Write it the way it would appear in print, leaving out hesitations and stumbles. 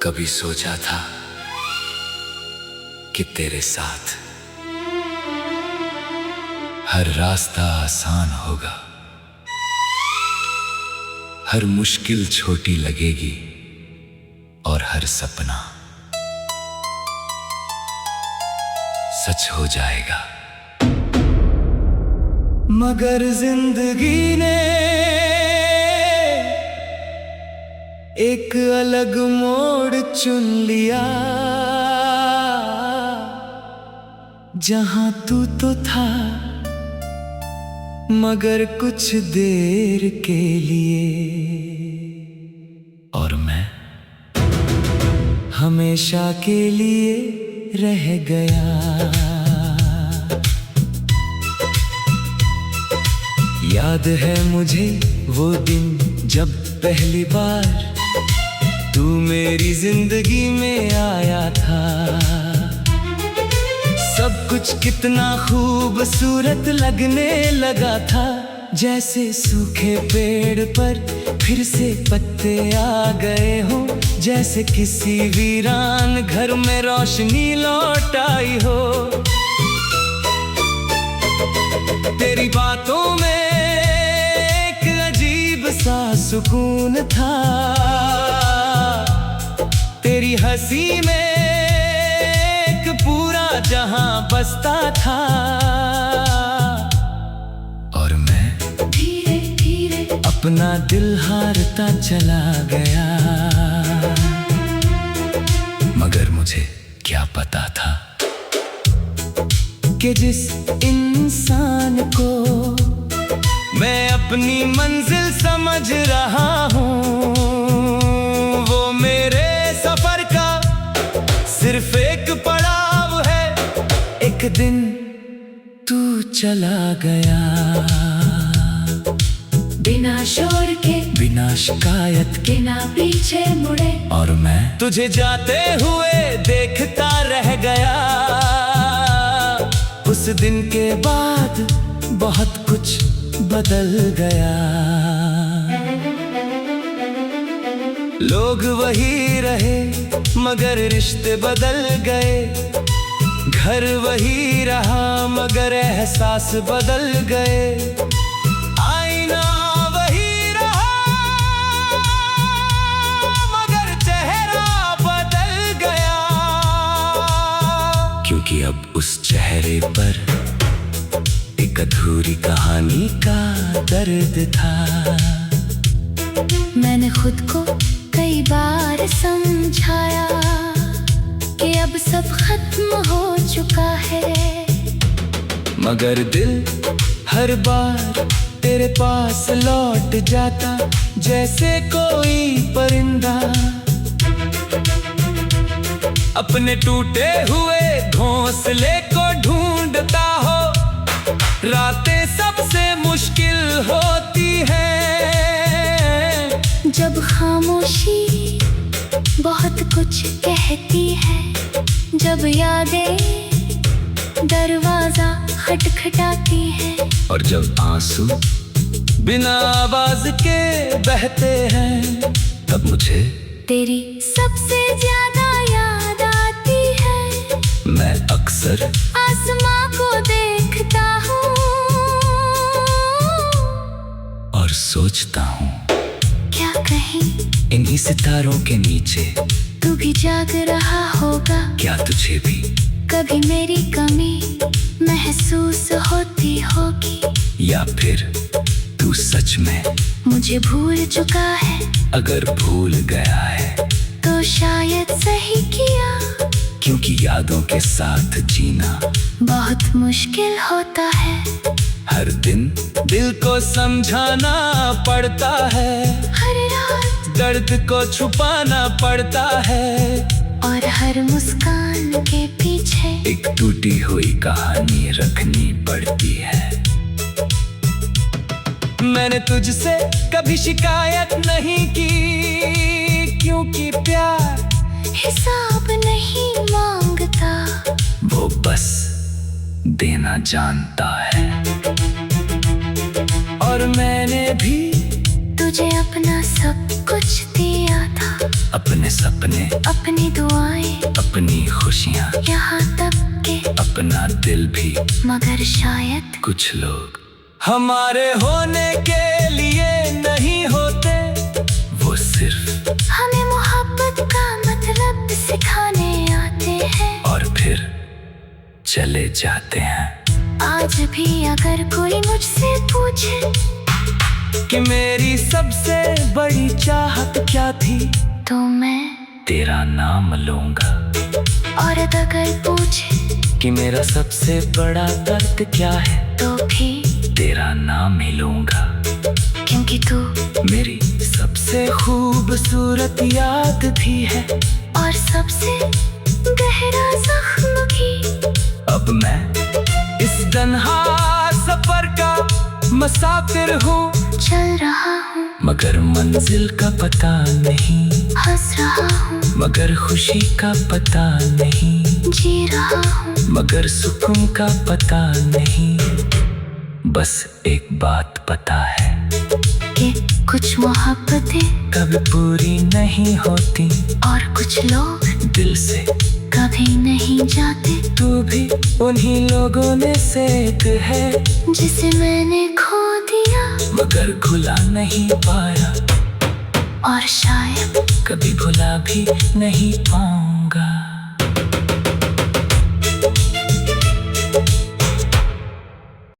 कभी सोचा था कि तेरे साथ हर रास्ता आसान होगा, हर मुश्किल छोटी लगेगी और हर सपना सच हो जाएगा। मगर जिंदगी ने एक अलग मोड़ चुन लिया, जहां तू तो था मगर कुछ देर के लिए, और मैं हमेशा के लिए रह गया। याद है मुझे वो दिन जब पहली बार तू मेरी जिंदगी में आया था। सब कुछ कितना खूबसूरत लगने लगा था, जैसे सूखे पेड़ पर फिर से पत्ते आ गए हो, जैसे किसी वीरान घर में रोशनी लौट आई हो। तेरी बातों में एक अजीब सा सुकून था, तेरी हंसी में एक पूरा जहां बसता था, और मैं धीरे धीरे अपना दिल हारता चला गया। मगर मुझे क्या पता था कि जिस इंसान को मैं अपनी मंजिल समझ रहा हूँ, वो मेरे सफर का सिर्फ एक पड़ाव है। एक दिन तू चला गया, बिना शोर के, बिना शिकायत के, ना पीछे मुड़े, और मैं तुझे जाते हुए देखता रह गया। उस दिन के बाद बहुत कुछ बदल गया। लोग वही रहे मगर रिश्ते बदल गए, घर वही रहा मगर एहसास बदल गए, आईना वही रहा मगर चेहरा बदल गया। क्योंकि अब उस चेहरे पर एक अधूरी कहानी का दर्द था। मैंने खुद को कई बार समझाया कि अब सब खत्म हो चुका है, मगर दिल हर बार तेरे पास लौट जाता, जैसे कोई परिंदा अपने टूटे हुए घोंसले को ढूंढता हो। रातें सबसे मुश्किल होती हैं जब खामोशी बहुत कुछ कहती है, जब यादें दरवाजा खटखटाती है, और जब आंसू बिना आवाज के बहते हैं, तब मुझे तेरी सबसे ज्यादा याद आती है। मैं अक्सर आसमां को देखता हूँ और सोचता हूँ, क्या कहीं इन्हीं सितारों के नीचे तू भी जाग रहा होगा। क्या तुझे भी कभी मेरी कमी महसूस होती होगी, या फिर तू सच में मुझे भूल चुका है। अगर भूल गया है तो शायद सही किया, क्योंकि यादों के साथ जीना बहुत मुश्किल होता है। हर दिन दिल को समझाना पड़ता है, हर रात दर्द को छुपाना पड़ता है, और हर मुस्कान के पीछे एक टूटी हुई कहानी रखनी पड़ती है। मैंने तुझसे कभी शिकायत नहीं की, क्योंकि प्यार हिसाब नहीं मांगता, वो बस देना जानता है। और मैंने भी तुझे अपना सब कुछ दिया था, अपने अपने सपने, अपनी दुआएं, अपनी खुशियाँ, यहाँ तक के अपना दिल भी। मगर शायद कुछ लोग हमारे होने के लिए नहीं होते, वो सिर्फ हमें मोहब्बत का मतलब सिखाने आते हैं और फिर चले जाते हैं। आज भी अगर कोई मुझसे पूछे कि मेरी सबसे बड़ी चाहत क्या थी, तो मैं तेरा नाम लूंगा। और अगर पूछे कि मेरा सबसे बड़ा दर्द क्या है, तो भी तेरा नाम ही लूंगा। क्योंकि तू मेरी सबसे खूबसूरत याद भी है और सबसे गहरा जख्म भी। अब मैं इस तन्हा सफर का मुसाफिर हूँ, चल रहा हूँ, मगर मंजिल का पता नहीं, हंस रहा हूँ, मगर खुशी का पता नहीं, जी रहा हूँ, मगर सुकून का पता नहीं। बस एक बात पता है कि कुछ मोहब्बतें कभी पूरी नहीं होती और कुछ लोग दिल से कभी नहीं जाते। तू भी उन्हीं लोगों में से एक है जिसे मैंने खो दिया मगर भुला नहीं पाया, और शायद कभी भुला भी नहीं पाऊंगा।